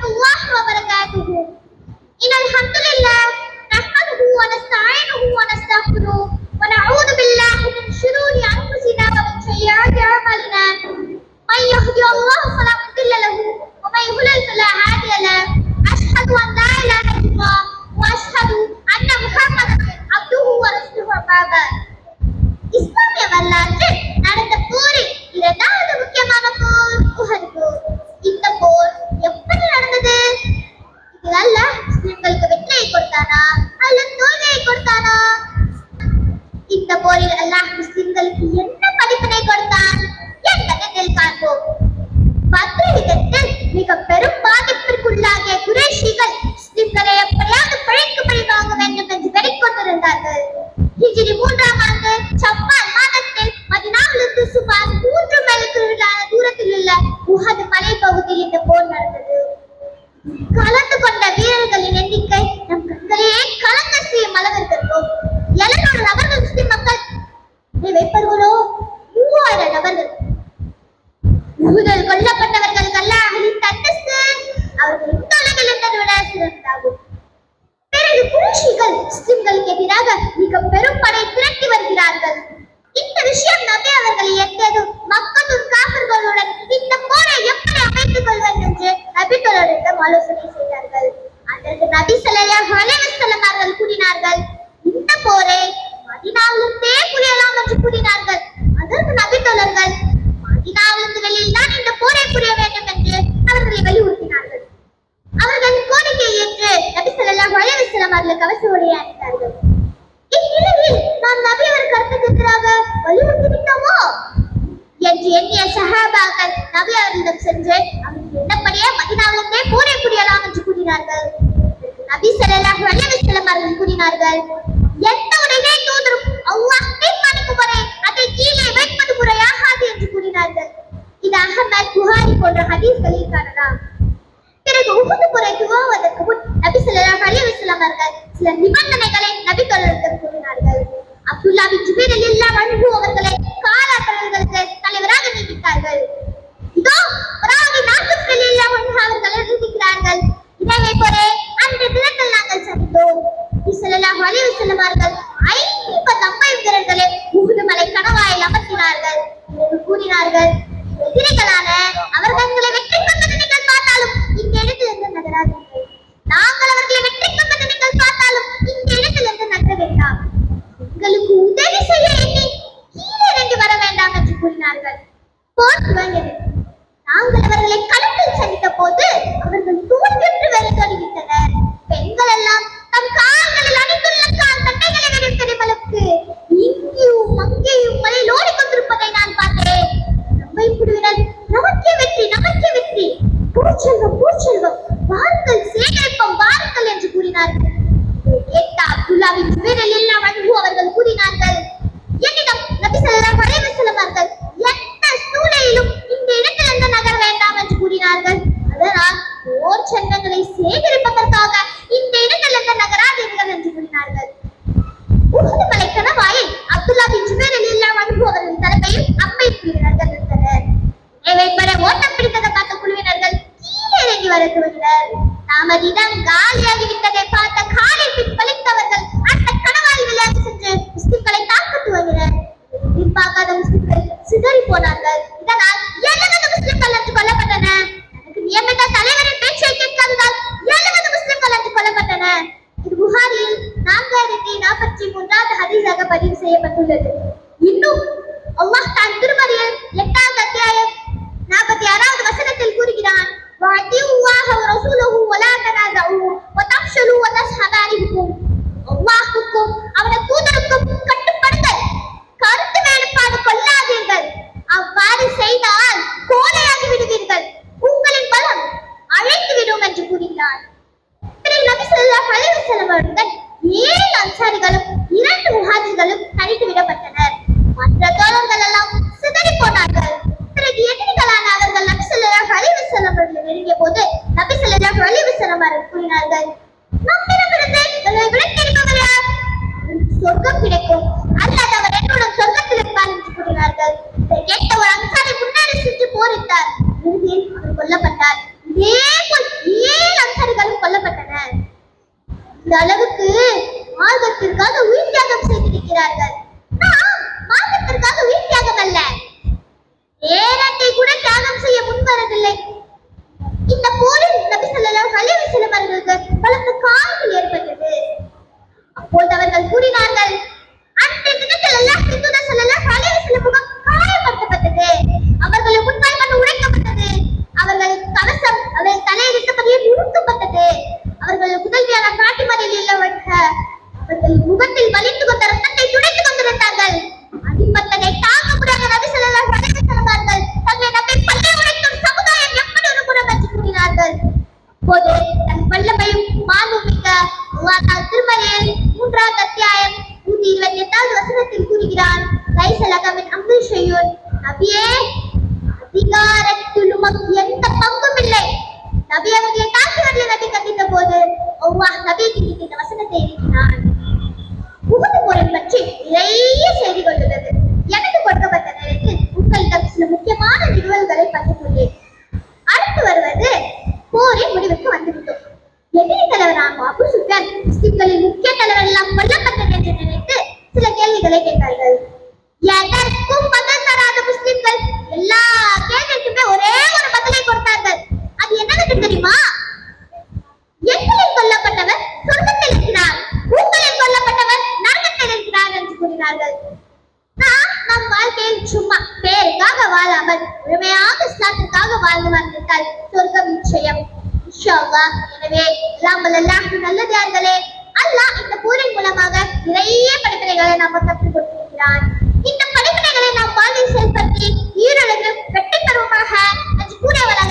ورحمة الله وبركاته. إن الحمد لله نحمده ونستعينه ونستغفره ونعوذ بالله من شرور أنفسنا ومن سيئات أعمالنا. من يهدي الله فلا مضل له ومن يضلل فلا هادي له. أشهد أن لا إله إلا الله وأشهد أن محمدا عبده ورسوله. أما بعد. இஸ்லாமிய வரலாற்றில் நடந்த போரில் இரண்டாவது முக்கியமான போர் உஹது போர். இந்த போர் எப்படி நடந்தது? இது அல்லாஹ் முஸ்லிம்களுக்கு வெற்றியை கொடுத்தானா அல்லது தோல்வியை கொடுத்தானா? இந்த போரில் அல்லாஹ் முஸ்லிம்களுக்கு என்ன படிப்பினை கொடுத்தான் என்பதை காண்போம். பத்ர் யுத்தத்தில் மிக பெரும் பாதிப்பிற்குள்ளாகிய குறைஷிகள் முஸ்லிம்களை எப்படியாவது பழிக்கு பழி வாங்க வேண்டும் என்று வெறிக்கொண்டிருந்தார்கள். ஹிஜ்ரி 3ஆம் ஆண்டு ஷவ்வால் மாதத்தில் மதீனாவிலிருந்து சுமார் 3 மைல்களான தூரத்தில் உள்ள உஹது மலைப்பகுதியில் இந்த போர் நடந்தது. கலந்து கொண்ட வீரர்களின் எண்ணிக்கை நம் கண்களையே கலங்க செய்யும் அளவிற்கு இருக்கும். 700 நபர்கள் முஸ்லிம் மக்கள் வைப்பவர்களோ 3000 நபர்கள். உஹதில் கொல்லப்பட்டவர்கள் அல்லாஹ்வின் அந்தஸ்து அவர்கள் இந்த உலகில் இருந்ததை விட சிறந்ததாகும். பிறகு குறைஷிகள் முஸ்லிம்களுக்கு எதிராக மிக பெரும் படை திரட்டி வருகிறார்கள். இந்த விஷயம் நபி அவர்களை எட்டியதும் மக்களும் காபிர்களுடன் இந்த போரை எப்படி அமைத்துக் கொள்வது என்று நபி தோழரிடம் ஆலோசனை செய்தார்கள். அதற்கு நபி ஸல்லல்லாஹு அலைஹி வஸல்லம் அவர்கள் கூறினார்கள், இந்த போரை மதீனாவிலிருந்தே புரியலாம் என்று கூறினார்கள். அதற்கு நபி தோழர்கள் மதீனாவிலிருந்து வெளியில் தான் இந்த போரை புரிய வேண்டும் என்று அவர்களை வலியுறுத்தினார்கள். அவர்கள் கோரிக்கையை ஏற்று நபி ஸல்லல்லாஹு அலைஹி வஸல்லம் அவர்களுக்கு அவசர உரையை அளித்தார்கள். இந்நிலையில் நாம் நபி அவர் கருத்துக்கு எதிராக வலியுறுத்தி விட்டோமோ என்று எண்ணிய சஹாபாக்கள் நபி அவர்களிடம் சென்று அவர்கள் என்னப்படியே மதீனாவிலிருந்தே போரை புரியலாம் என்று கூறினார்கள். நபி ஸல்லல்லாஹு அலைஹி வஸல்லம் அவர்கள் கூறினார்கள், எந்த ஒரு இறை தூதரும் அல்லாஹ் தீர்மானிக்கும் வரை அதை கீழே வைப்பது முறையாகாது என்று கூறினார்கள். இது அஹ்மத் புகாரி போன்ற ஹதீஸ்களில் காணலாம். பிறகு உஹது போரை துவங்குவதற்கு முன் நபி ஸல்லல்லாஹு அலைஹி வஸல்லம் அவர்கள் சில நிபந்தனைகளை நபி தோழரிடம் கூறினார்கள். அப்துல்லாஹ் பின் ஜுபைர் ரலியல்லாஹு அன்ஹு அவர்களை காலாட்டர்களுக்கு தலைவராக நியமித்தார்கள். இதோ பராவி நாசிப் ரலியல்லாஹு அன்ஹு அவர்களை நியமிக்கிறார்கள். இதை போரே அந்த தினத்தில் நாங்கள் சந்தித்தோம். நபி ஸல்லல்லாஹு அலைஹி வஸல்லம் அவர்கள் 50 அம்பை வீரர்களை உஹது மலை கணவாயில் அமர்த்தினார்கள். கூறினார்கள், எதிரிகளான அவர்களை வெற்றி கொண்டதை நீங்கள் பார்த்தாலும் இந்த இடத்திலிருந்து நகராதீர்கள். நாங்கள் அவர்களை வெற்றி கொண்டதை நீங்கள் பார்த்தாலும் இந்த இடத்திலிருந்து நகர வேண்டாம். உங்களுக்கு உதவி செய்ய எண்ணி கீழே இறங்கி வர வேண்டாம் என்று கூறினார்கள். போர் துவங்கியது. நாங்கள் அவர்களை களத்தில் சந்தித்த போது அவர்கள் தூங்கிட்டு வெறித்தோடிவிட்டனர். பெண்கள் எல்லாம் தம் கால்களில் அணிந்துள்ள கால் தட்டைகளை வெறித்தெறியும் அளவுக்கு இங்கேயும் அங்கேயும் மலையில் ஓடிக்கொண்டிருப்பதை நான் பார்த்தேன். நம்மை குழுவினர் நமக்கே வெற்றி நமக்கே வெற்றி, பூச்செல்வம் பூச்செல்வம், வாருங்கள் சேகரிப்போம் வாருங்கள் என்று கூறினார்கள். கேட்ட அப்துல்லாஹ் பின் ஜுபைர் ரலியல்லாஹு அன்ஹு அவர்கள் கூறினார்கள், என்னிடம் நபி ஸல்லல்லாஹு அலைஹி வஸல்லம் அவர்கள் எந்த சூழ்நிலையிலும் இந்த இடத்திலிருந்து நகர வேண்டாம் என்று கூறினார்கள். அதனால் போர் சண்டங்களை சேகரிப்பதற்காக இந்த இடத்திலிருந்து நகராதீர்கள் என்று கூறினார்கள். உஹது மலை கணவாயில் அப்துல்லாஹ் பின் ஜுபைர் ரலியல்லாஹு அன்ஹு அவர்களின் தலைமையில் அம்பை வீரர்கள் இருந்தனர். இவைப்பட ஓட்டம் பிடித்ததை பார்த்த குழுவினர்கள் கீழே இறங்கி வர துவங்கினர். நமது இடம் காலியாகிவிட்டதை பார்த்த காலில் பின் பலித்தவர்கள் அந்த கணவாயில் விளையாடி சென்று முஸ்லிம்களை தாக்க துவங்கினர். பார்க்காத முஸ்லிம்கள் சிதறி போனார்கள். இதனால் 70 முஸ்லிம்கள் என்று கொல்லப்பட்டனர். எனக்கு நியமித்த தலைவரின் பேச்சை கேட்காததால் 70 முஸ்லிம்கள் என்று கொல்லப்பட்டனர். இது புகாரியில் 4043வது ஹதீஸாக பதிவு செய்யப்பட்டுள்ளது. இன்னும் அல்லாஹ் தன் திருமறையில் 8வது அத்தியாயம் 46வது வசனத்தில் கூறுகிறான், வஅதியுல்லாஹ வ ரசூலஹு வ லா தனாஸஉ வ தஃஷலு வ தஸ்ஹப ரிஹுக்கும். அல்லாஹ்வுக்கும் அவனது தூதருக்கும் கட்டுப்படுங்கள், கருத்து வேறுபாடு கொள்ளாதீர்கள். அவ்வாறு செய்தால் கோழையாகி விடுவீர்கள், உங்களின் பலம் அழைத்து விடும் என்று கூறுகிறான். பிறகு நபி ஸல்லல்லாஹு அலைஹி வஸல்லம் அவர்கள் 7 அன்சாரிகளும் 2 முஹாஜிர்களும் தனித்து விடப்பட்டனர். மற்ற தோழர்கள் எல்லாம் சிதறி போனார்கள். பிறகு எதிரிகளான அவர்கள் நபி ஸல்லல்லாஹு அலைஹி வஸல்லம் அவர்களை நெருங்கிய போது நபி ஸல்லல்லாஹு அலைஹி வஸல்லம் அவர்கள் கூறினார்கள், நம்மிடமிருந்து உங்களை விலக்கியிருப்பவர் யார்? சொர்க்கம் கிடைக்கும், அல்லது அவர் என்னுடன் சொர்க்கத்தில் இருப்பார் என்று கூறினார்கள். கேட்ட ஒரு அன்சாரி முன்னாடி சென்று போரிட்டார். இறுதியில் அவர் கொல்லப்பட்டார். இது இதேபோல் 7 அன்சாரிகளும் கொல்லப்பட்டனர். இந்த அளவுக்கு மார்க்கத்திற்காக உயிர் தியாகம் செய்திருக்கிறார்கள். நாம் மார்க்கத்திற்காக உயிர் தியாகம் அல்ல, நேரத்தை கூட தியாகம் செய்ய முன்வரவில்லை. இந்த போரில் நபி ஸல்லல்லாஹு அலைஹி வஸல்லம் அவர்களுக்கு பலத்த காயங்கள் ஏற்பட்டது. அப்போது அவர்கள் கூறினார்கள், அன்றைய தினத்தில் அல்லாஹ்வின் தூதர் ஸல்லல்லாஹு அலைஹி வஸல்லம் முகம் காயப்படுத்தப்பட்டது, அவர்கள் முன்கால் மண் உடைக்கப்பட்டது, அவர்கள் கவசம் அவர்கள் தலையில் இருந்தபடியே நுணுக்கப்பட்டது, அவர்கள் முதல்வியான பாட்டிமாரில் இல்லவற்ற அவர்கள் முகத்தில் வலிந்து கொண்ட ரத்தத்தை துடைத்துக் கொண்டிருந்தார்கள். அடிமத்தனை தாங்க முடியாத நபி ஸல்லல்லாஹு அலைஹி வஸல்லம் அவர்கள் தங்களை நம்மை பல்லை உடைக்கும் சமுதாயம் எப்படி ஒரு புறம் என்று கூறினார்கள். அப்போது தன் வல்லமையும் மாண்புமிக்க அல்லாஹ் திருமறையில் 3வது அத்தியாயம் 128வது வசனத்தில் கூறுகிறான், லைஸ லக மின் அம்ரி ஷையுன், நபியே அதிகாரத்தில் உமக்கு எந்த பங்கும் இல்லை. நபி அவர்களை தாக்குதலை நபி கண்டித்த போது அல்லாஹ் நபிக்கு இந்த வசனத்தை இறக்கினான். உஹது போரை பற்றி நிறைய செய்திகள் உள்ளது. எனக்கு கொடுக்கப்பட்ட நேரத்தில் உங்களிடம் சில முக்கியமான நிகழ்வுகளை பகிர்ந்துள்ளேன். அடுத்து வருவது போரின் முடிவுக்கு வந்துவிட்டோம். எதிரி தலைவரான அபூ சுஃபியான் முஸ்லிம்களின் முக்கிய தலைவர் எல்லாம் கொல்லப்பட்டது என்று நினைத்து சில கேள்விகளை கேட்டார்கள். எதற்கும் பதில் தராத முஸ்லிம்கள் எல்லா கேள்விக்குமே ஒரே ஒரு பதிலை கொடுத்தார்கள். அது என்னன்னு தெரியுமா? எங்களில் கொல்லப்பட்டவர் சொர்க்கத்தில் இருக்கிறார், உங்களில் கொல்லப்பட்டவர் நரகத்தில் இருக்கிறார் என்று கூறினார்கள். நாம் நம் வாழ்க்கையில் சும்மா பேருக்காக வாழாமல் முழுமையாக இஸ்லாத்திற்காக வாழ்ந்து வந்திருந்தால் சொர்க்கம் நிச்சயம் இன்ஷா அல்லாஹ். எனவே எல்லாம் வல்ல அல்லாஹ்வின் நல்லடியார்களே, அல்லாஹ் இந்த போரின் மூலமாக நிறைய படிப்பினைகளை நமக்கு கற்றுக் கொடுத்திருக்கிறான். இந்த படிப்பினைகளை நாம் வாழ்வில் செயல்படுத்தி ஈருலகில் வெற்றி பெறுவோமாக என்று கூறியவராக